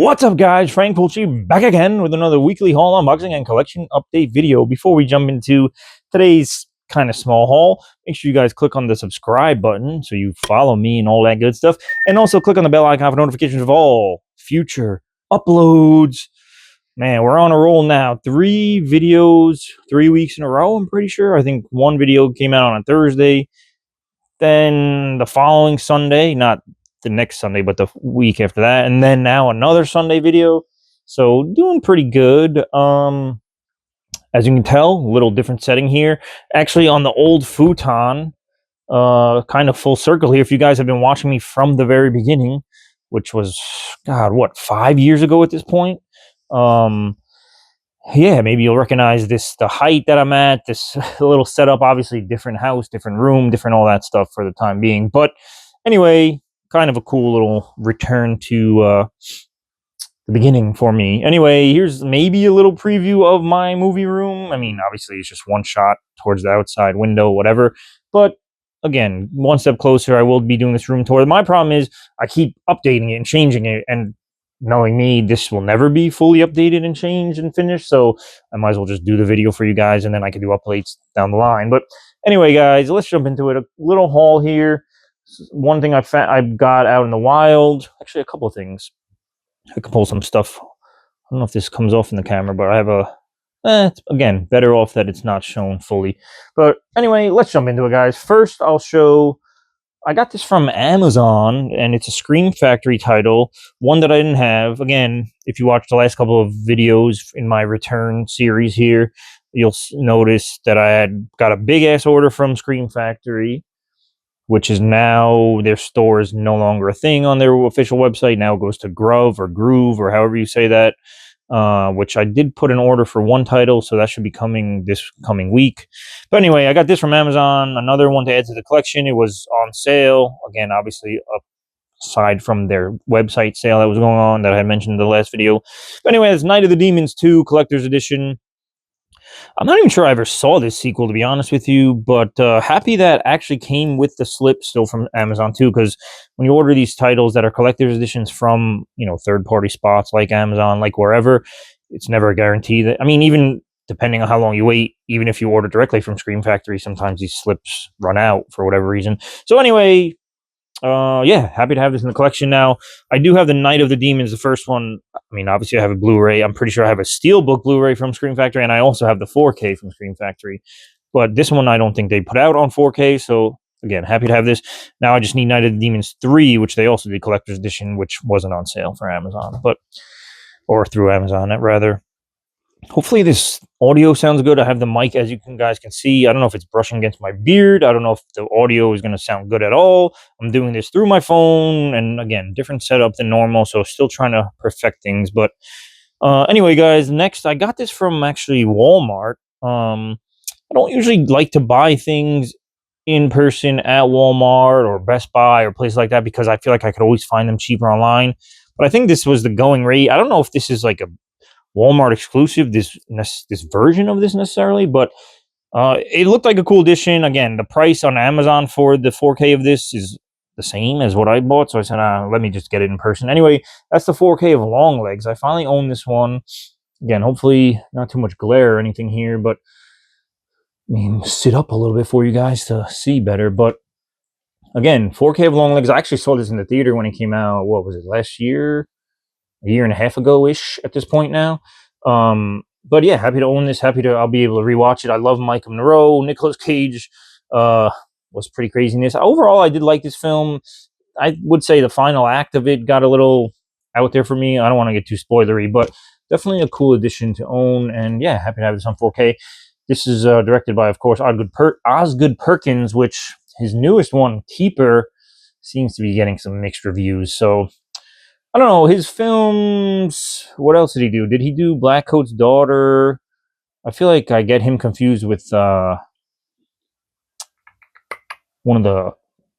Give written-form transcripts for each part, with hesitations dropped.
What's up, guys? Frank Fulci back again with another weekly haul, unboxing, and collection update video. Before we jump into today's kind of small haul, make sure you guys click on the subscribe button so you follow me and all that good stuff. And also click on the bell icon for notifications of all future uploads. Man, we're on a roll now. 3 videos, 3 weeks in a row, I'm pretty sure. I think one video came out on a Thursday. Then the following Sunday, not the next Sunday, but the week after that, and then now another Sunday video. So doing pretty good. As you can tell, a little different setting here. Actually on the old futon, kind of full circle here. If you guys have been watching me from the very beginning, which was, God, what, 5 years ago at this point? Yeah, maybe you'll recognize this, the height that I'm at, this little setup, obviously different house, different room, different all that stuff for the time being. But anyway, kind of a cool little return to the beginning for me. Anyway, here's maybe a little preview of my movie room. I mean, obviously it's just one shot towards the outside window, whatever. But again, one step closer, I will be doing this room tour. My problem is I keep updating it and changing it, and knowing me, this will never be fully updated and changed and finished, so I might as well just do the video for you guys, and then I can do updates down the line. But anyway, guys, let's jump into it. A little haul here. One thing I got out in the wild. Actually, a couple of things. I can pull some stuff. I don't know if this comes off in the camera, but I have a... it's, again, better off that it's not shown fully. But anyway, let's jump into it, guys. First, I'll show... I got this from Amazon, and it's a Scream Factory title, one that I didn't have. Again, if you watch the last couple of videos in my return series here, you'll notice that I had got a big-ass order from Scream Factory, which is now, their store is no longer a thing on their official website. Now it goes to Groove or however you say that, which I did put an order for one title, so that should be coming this coming week. But anyway, I got this from Amazon, another one to add to the collection. It was on sale. Again, obviously, aside from their website sale that was going on that I had mentioned in the last video. But anyway, it's Night of the Demons 2 Collector's Edition. I'm not even sure I ever saw this sequel, to be honest with you, but happy that actually came with the slip still from Amazon too, because when you order these titles that are collector's editions from, you know, third-party spots like Amazon, like wherever, it's never a guarantee that, I mean, even depending on how long you wait, even if you order directly from Scream Factory, sometimes these slips run out for whatever reason. So anyway, yeah, happy to have this in the collection now. I do have the Night of the Demons, the first one. I mean, obviously I have a Blu-ray. I'm pretty sure I have a Steelbook Blu-ray from Scream Factory, and I also have the 4K from Scream Factory. But this one I don't think they put out on 4K, so again, happy to have this. Now I just need Night of the Demons 3, which they also did collector's edition, which wasn't on sale for Amazon, or through Amazon, rather. Hopefully this audio sounds good. I have the mic, as you guys can see. I don't know if it's brushing against my beard. I don't know if the audio is going to sound good at all. I'm doing this through my phone, and again, different setup than normal, so still trying to perfect things. But anyway, guys, next, I got this from actually Walmart. I don't usually like to buy things in person at Walmart or Best Buy or places like that, because I feel like I could always find them cheaper online. But I think this was the going rate. I don't know if this is like a Walmart exclusive, this version of this necessarily, but it looked like a cool edition. Again, the price on Amazon for the 4K of this is the same as what I bought, so I said, let me just get it in person. Anyway, that's the 4K of Longlegs. I finally own this one. Again, hopefully not too much glare or anything here, but I mean, sit up a little bit for you guys to see better. But again, 4K of Longlegs. I actually saw this in the theater when it came out. What was it, last year? A year and a half ago-ish at this point now. But yeah, happy to own this. I'll be able to rewatch it. I love Micah Monroe. Nicolas Cage was pretty crazy in this. Overall, I did like this film. I would say the final act of it got a little out there for me. I don't want to get too spoilery, but definitely a cool edition to own. And yeah, happy to have this on 4K. This is directed by, of course, Osgood Perkins, which his newest one, Keeper, seems to be getting some mixed reviews. So I don't know, his films, what else did he do? Did he do Black Coat's Daughter? I feel like I get him confused with one of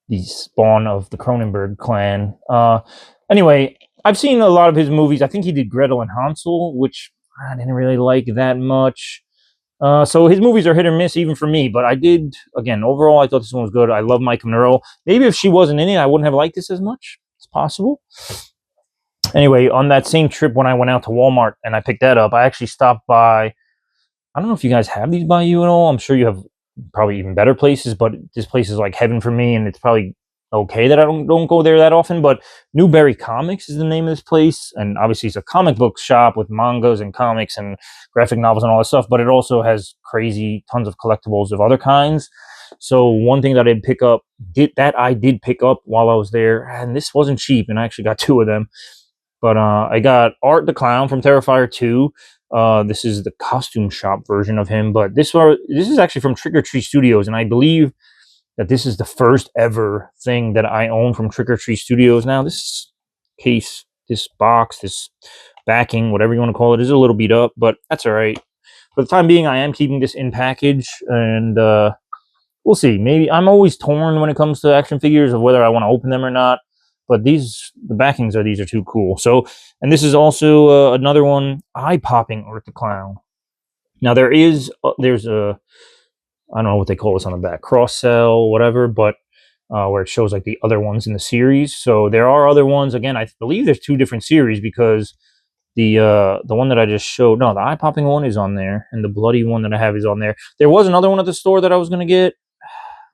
the spawn of the Cronenberg clan. Anyway, I've seen a lot of his movies. I think he did Gretel and Hansel, which I didn't really like that much. So his movies are hit or miss even for me, but I did, again, overall, I thought this one was good. I love Micah Monroe. Maybe if she wasn't in it, I wouldn't have liked this as much. It's possible. Anyway, on that same trip when I went out to Walmart and I picked that up, I actually stopped by. I don't know if you guys have these by you at all. I'm sure you have probably even better places, but this place is like heaven for me, and it's probably okay that I don't go there that often. But Newberry Comics is the name of this place, and obviously it's a comic book shop with mangas and comics and graphic novels and all that stuff. But it also has crazy tons of collectibles of other kinds. So one thing that I did pick up while I was there, and this wasn't cheap, and I actually got two of them. But I got Art the Clown from Terrifier 2. This is the costume shop version of him, but this is actually from Trick or Treat Studios, and I believe that this is the first ever thing that I own from Trick or Treat Studios. Now, this case, this box, this backing, whatever you want to call it, is a little beat up, but that's all right. For the time being, I am keeping this in package, and we'll see. Maybe I'm always torn when it comes to action figures of whether I want to open them or not. But the backings of these are too cool. So, and this is also another one, eye-popping Art the Clown. Now there's a, I don't know what they call this on the back, cross-sell, whatever, but where it shows like the other ones in the series. So there are other ones. Again, I believe there's two different series because the one that I just showed, no, the eye-popping one is on there, and the bloody one that I have is on there. There was another one at the store that I was going to get,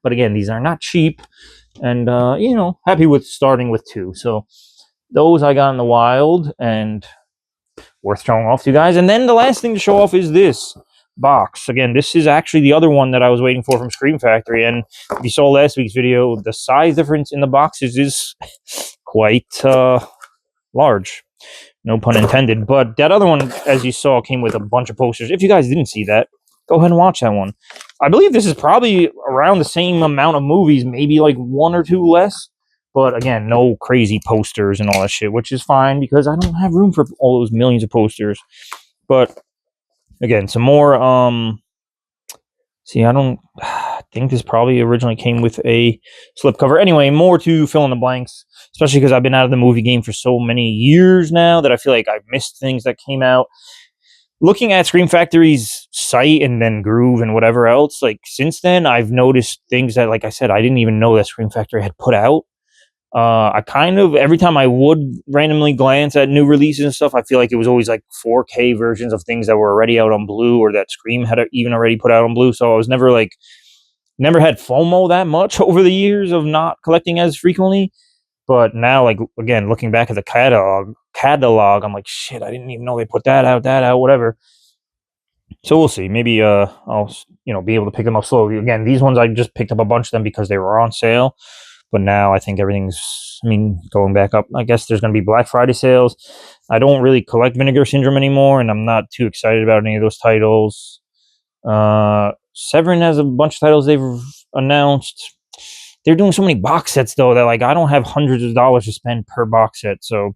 but again, these are not cheap. And happy with starting with two. So those I got in the wild and worth showing off to you guys. And then the last thing to show off is this box. Again, this is actually the other one that I was waiting for from Scream Factory. And if you saw last week's video, the size difference in the boxes is quite large. No pun intended. But that other one, as you saw, came with a bunch of posters. If you guys didn't see that, go ahead and watch that one. I believe this is probably around the same amount of movies, maybe like one or two less. But again, no crazy posters and all that shit, which is fine because I don't have room for all those millions of posters. But again, some more. I think this probably originally came with a slipcover. Anyway, more to fill in the blanks, especially because I've been out of the movie game for so many years now that I feel like I've missed things that came out. Looking at Scream Factory's site and then Groove and whatever else, like since then, I've noticed things that, like I said, I didn't even know that Scream Factory had put out. I kind of, every time I would randomly glance at new releases and stuff, I feel like it was always like 4K versions of things that were already out on Blue or that Scream had even already put out on Blue. So I was never had FOMO that much over the years of not collecting as frequently. But now, like, again, looking back at the catalog, I'm like, shit, I didn't even know they put that out, whatever. So we'll see. Maybe I'll be able to pick them up slowly. Again, these ones I just picked up a bunch of them because they were on sale. But now I think everything's, going back up. I guess there's going to be Black Friday sales. I don't really collect Vinegar Syndrome anymore, and I'm not too excited about any of those titles. Severin has a bunch of titles they've announced. They're doing so many box sets, though, that like I don't have hundreds of dollars to spend per box set. So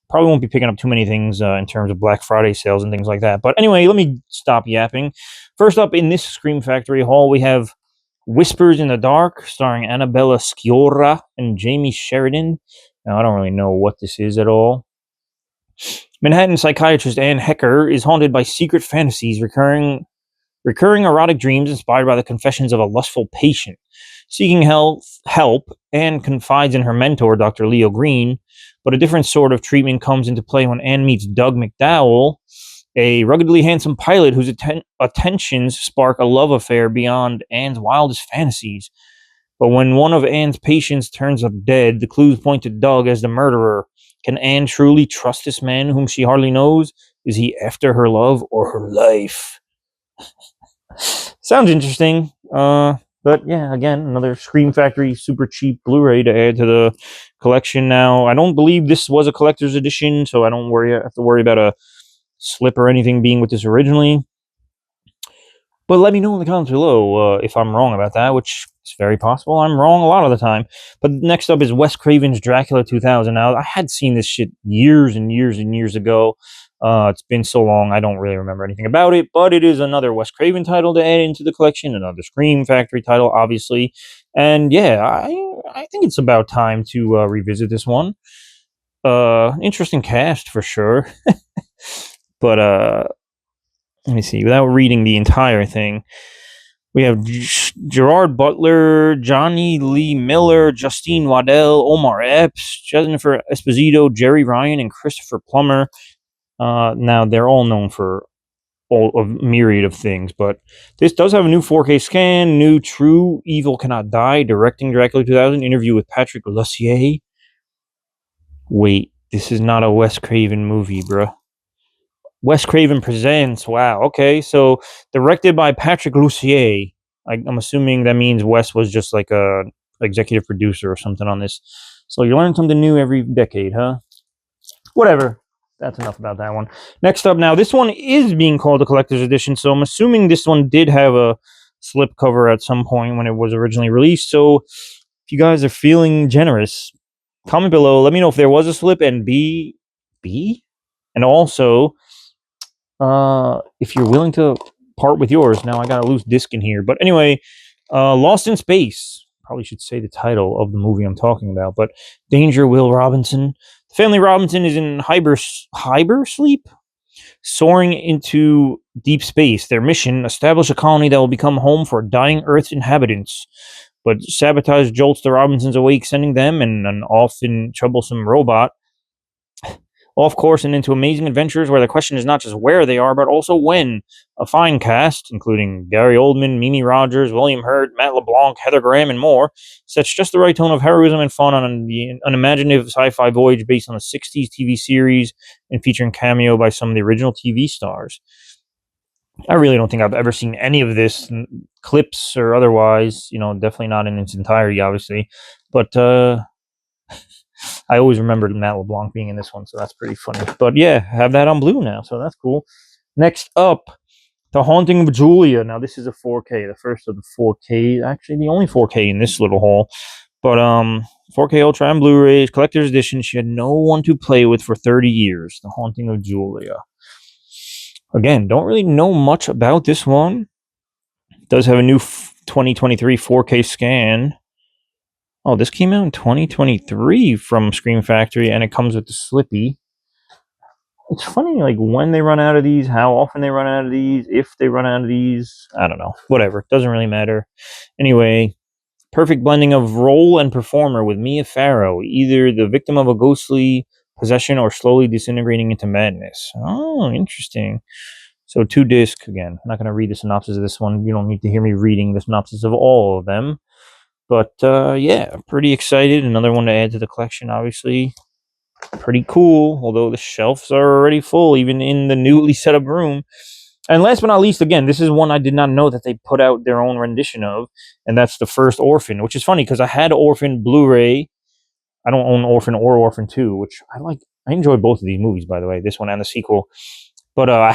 probably won't be picking up too many things in terms of Black Friday sales and things like that. But anyway, let me stop yapping. First up in this Scream Factory haul, we have Whispers in the Dark, starring Annabella Sciorra and Jamie Sheridan. Now, I don't really know what this is at all. Manhattan psychiatrist Anne Hecker is haunted by secret fantasies, recurring erotic dreams inspired by the confessions of a lustful patient. Seeking help, Anne confides in her mentor, Dr. Leo Green, but a different sort of treatment comes into play when Anne meets Doug McDowell, a ruggedly handsome pilot whose attentions spark a love affair beyond Anne's wildest fantasies. But when one of Anne's patients turns up dead, the clues point to Doug as the murderer. Can Anne truly trust this man whom she hardly knows? Is he after her love or her life? Sounds interesting. But yeah, again, another Scream Factory super cheap Blu-ray to add to the collection. Now, I don't believe this was a collector's edition, so I don't have to worry about a slip or anything being with this originally. But let me know in the comments below if I'm wrong about that, which is very possible. I'm wrong a lot of the time. But next up is Wes Craven's Dracula 2000. Now, I had seen this shit years and years and years ago. It's been so long, I don't really remember anything about it. But it is another Wes Craven title to add into the collection. Another Scream Factory title, obviously. And yeah, I think it's about time to revisit this one. Interesting cast, for sure. But let me see, without reading the entire thing, We have Gerard Butler, Johnny Lee Miller, Justine Waddell, Omar Epps, Jennifer Esposito, Jerry Ryan, and Christopher Plummer. Now, they're all known for a myriad of things, but this does have a new 4K scan, new True Evil Cannot Die, directing Dracula 2000, interview with Patrick Lussier. Wait, this is not a Wes Craven movie, bruh. Wes Craven Presents. Wow. Okay, so directed by Patrick Lussier. I'm assuming that means Wes was just like a executive producer or something on this. So you learn something new every decade, huh? Whatever. That's enough about that one. Next up, now this one is being called a collector's edition, so I'm assuming this one did have a slip cover at some point when it was originally released. So if you guys are feeling generous, comment below. Let me know if there was a slip, and B, and also if you're willing to part with yours. Now I got a loose disc in here, but anyway, Lost in Space. Probably should say the title of the movie I'm talking about, but Danger Will Robinson. The family Robinson is in hyper sleep, soaring into deep space. Their mission: establish a colony that will become home for dying Earth's inhabitants. But sabotage jolts the Robinsons awake, sending them and an often troublesome robot off course and into amazing adventures where the question is not just where they are, but also when. A fine cast, including Gary Oldman, Mimi Rogers, William Hurt, Matt LeBlanc, Heather Graham, and more, sets just the right tone of heroism and fun on an unimaginative sci-fi voyage based on the 60s TV series and featuring cameo by some of the original TV stars. I really don't think I've ever seen any of this, clips or otherwise, definitely not in its entirety, obviously, but I always remembered Matt LeBlanc being in this one, so that's pretty funny. But yeah, have that on Blue now, so that's cool. Next up, The Haunting of Julia. Now this is a 4K, the first of the 4K, actually the only 4K in this little haul. But 4K Ultra and Blu-ray collector's edition. She had no one to play with for 30 years. The Haunting of Julia. Again, don't really know much about this one. It does have a new 2023 4K scan. Oh, this came out in 2023 from Scream Factory, and it comes with the Slippy. It's funny, like, when they run out of these, how often they run out of these, if they run out of these. I don't know. Whatever. Doesn't really matter. Anyway, perfect blending of role and performer with Mia Farrow, either the victim of a ghostly possession or slowly disintegrating into madness. Oh, interesting. So 2-disc, again. I'm not going to read the synopsis of this one. You don't need to hear me reading the synopsis of all of them. But yeah, pretty excited. Another one to add to the collection, obviously. Pretty cool, although the shelves are already full, even in the newly set up room. And last but not least, again, this is one I did not know that they put out their own rendition of, and that's the first Orphan, which is funny because I had Orphan Blu-ray. I don't own Orphan or Orphan 2, which I like. I enjoy both of these movies, by the way, this one and the sequel. But I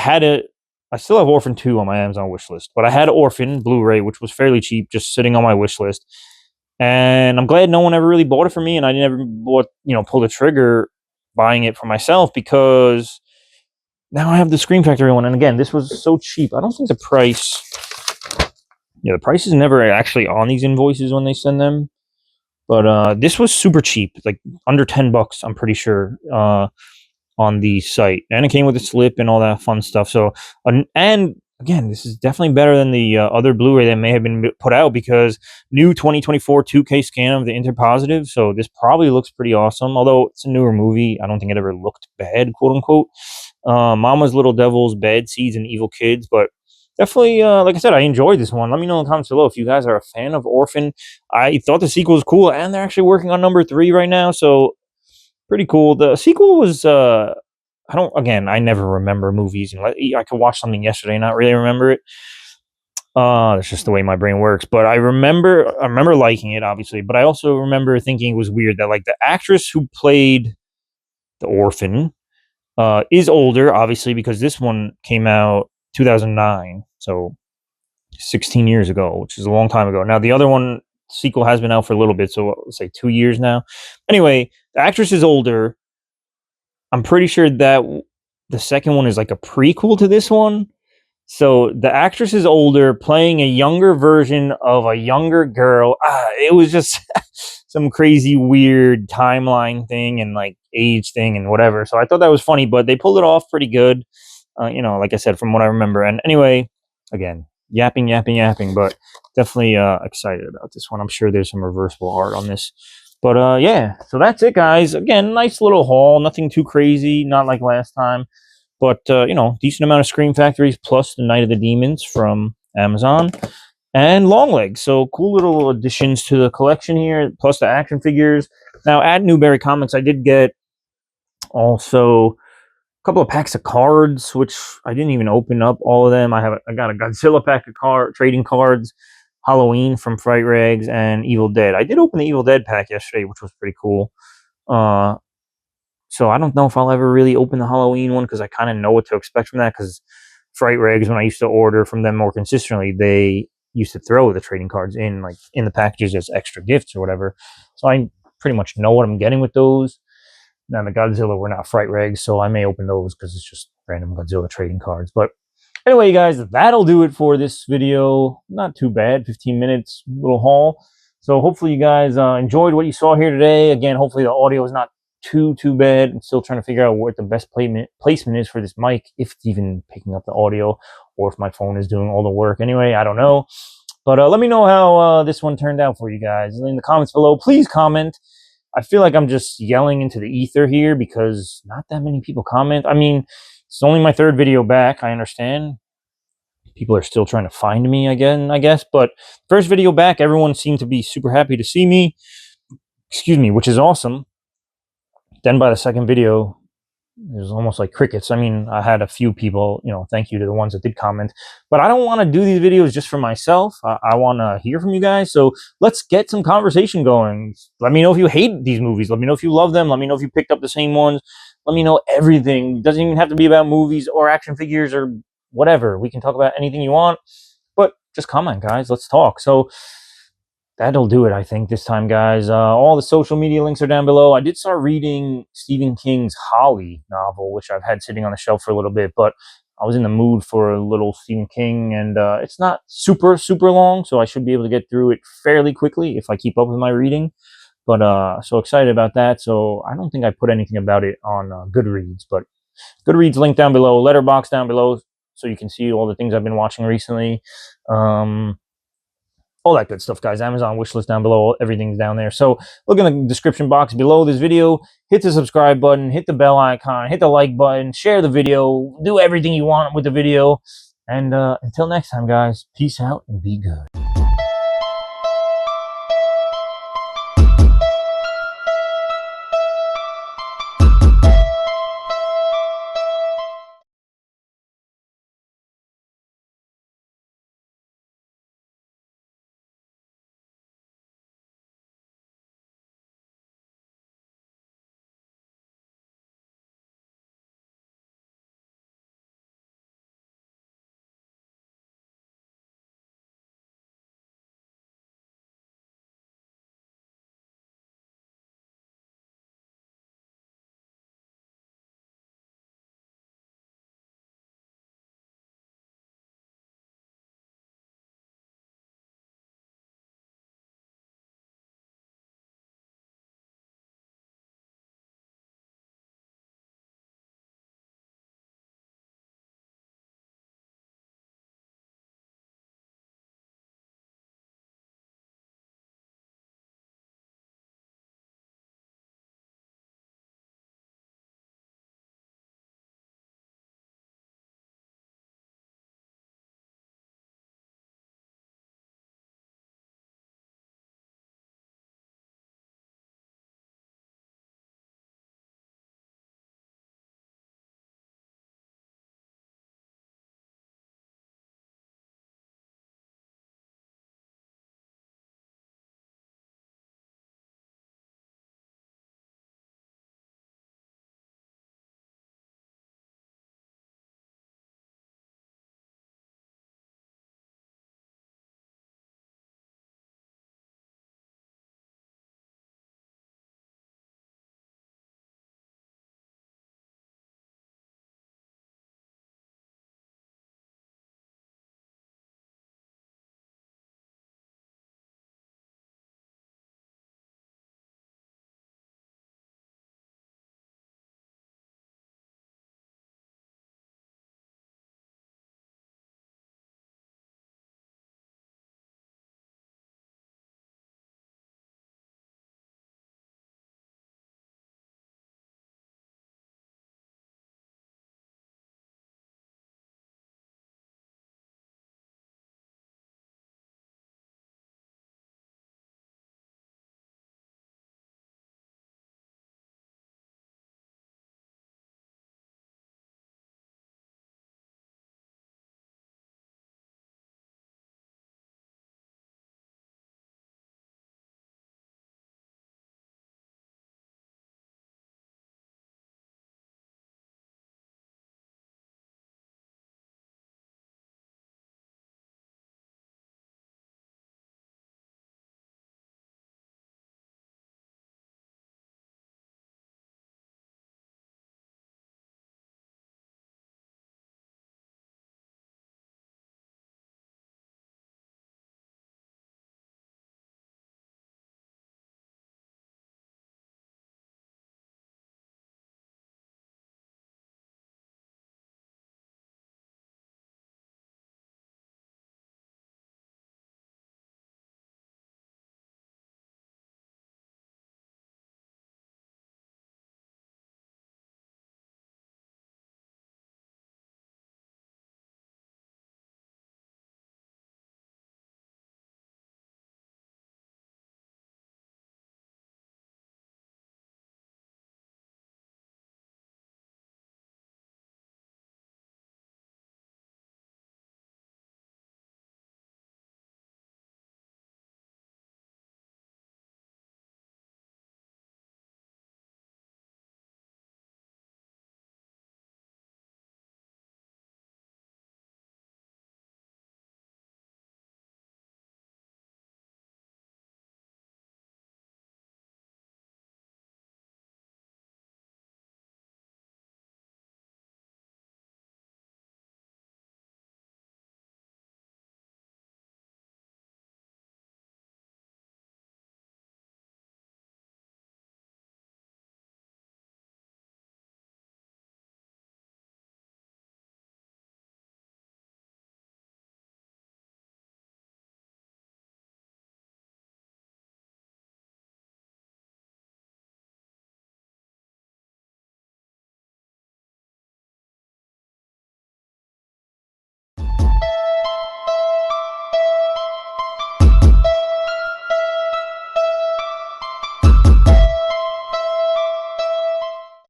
still have Orphan 2 on my Amazon wish list, but I had Orphan Blu-ray, which was fairly cheap, just sitting on my wish list. And I'm glad no one ever really bought it for me, and I never pulled the trigger buying it for myself, because now I have the Scream Factory one. And again, this was so cheap. I don't think the price is never actually on these invoices when they send them. But this was super cheap, like under $10, I'm pretty sure, on the site. And it came with a slip and all that fun stuff. So, and again, this is definitely better than the other Blu-ray that may have been put out, because new 2024 2K scan of the Interpositive. So this probably looks pretty awesome. Although it's a newer movie, I don't think it ever looked bad, quote unquote. Mama's Little Devils, Bad Seeds, and Evil Kids. But definitely, like I said, I enjoyed this one. Let me know in the comments below if you guys are a fan of Orphan. I thought the sequel was cool, and they're actually working on number 3 right now. So pretty cool. The sequel was I never remember movies, and I could watch something yesterday and not really remember it. That's just the way my brain works. But I remember liking it, obviously, but I also remember thinking it was weird that, like, the actress who played the Orphan is older, obviously, because this one came out 2009, so 16 years ago, which is a long time ago. Now the other one, sequel, has been out for a little bit, so let's say 2 years now. Anyway, the actress is older. I'm pretty sure that the second one is like a prequel to this one. So the actress is older, playing a younger version of a younger girl. It was just some crazy, weird timeline thing and like age thing and whatever. So I thought that was funny, but they pulled it off pretty good. Like I said, from what I remember. And anyway, again, yapping, but definitely excited about this one. I'm sure there's some reversible art on this. But yeah, so that's it, guys. Again, nice little haul. Nothing too crazy, not like last time. But, you know, decent amount of Scream Factories plus the Night of the Demons from Amazon. And Longlegs. So cool little additions to the collection here, plus the action figures. Now, at Newberry Comics, I did get also a couple of packs of cards, which I didn't even open up all of them. I got a Godzilla pack of trading cards, Halloween from Fright Rags, and Evil Dead. I did open the Evil Dead pack yesterday, which was pretty cool. So I don't know if I'll ever really open the Halloween one because I kind of know what to expect from that. Because Fright Rags, when I used to order from them more consistently, they used to throw the trading cards in the packages as extra gifts or whatever. So I pretty much know what I'm getting with those. Now the Godzilla were not Fright Rags, so I may open those because it's just random Godzilla trading cards. But anyway, guys, that'll do it for this video. Not too bad, 15 minutes, little haul. So hopefully you guys enjoyed what you saw here today. Again, hopefully the audio is not too bad. I'm still trying to figure out what the best placement is for this mic, if it's even picking up the audio, or if my phone is doing all the work. Anyway, I don't know. But let me know how this one turned out for you guys in the comments below. Please comment. I feel like I'm just yelling into the ether here because not that many people comment. I mean, it's only my third video back. I understand. People are still trying to find me again, I guess. But first video back, everyone seemed to be super happy to see me. Excuse me, which is awesome. Then by the second video, it was almost like crickets. I mean, I had a few people, you know, thank you to the ones that did comment. But I don't want to do these videos just for myself. I want to hear from you guys. So let's get some conversation going. Let me know if you hate these movies. Let me know if you love them. Let me know if you picked up the same ones. Let me know everything. It doesn't even have to be about movies or action figures or whatever. We can talk about anything you want. But just comment, guys. Let's talk. So that'll do it, I think, this time, guys. All the social media links are down below. I did start reading Stephen King's Holly novel, which I've had sitting on the shelf for a little bit, but I was in the mood for a little Stephen King, and it's not super long, so I should be able to get through it fairly quickly if I keep up with my reading. But so excited about that. So I don't think I put anything about it on Goodreads, but Goodreads link down below, Letterboxd down below, so you can see all the things I've been watching recently. All that good stuff, guys. Amazon wishlist down below. Everything's down there. So look in the description box below this video. Hit the subscribe button. Hit the bell icon. Hit the like button. Share the video. Do everything you want with the video. And until next time, guys, peace out and be good.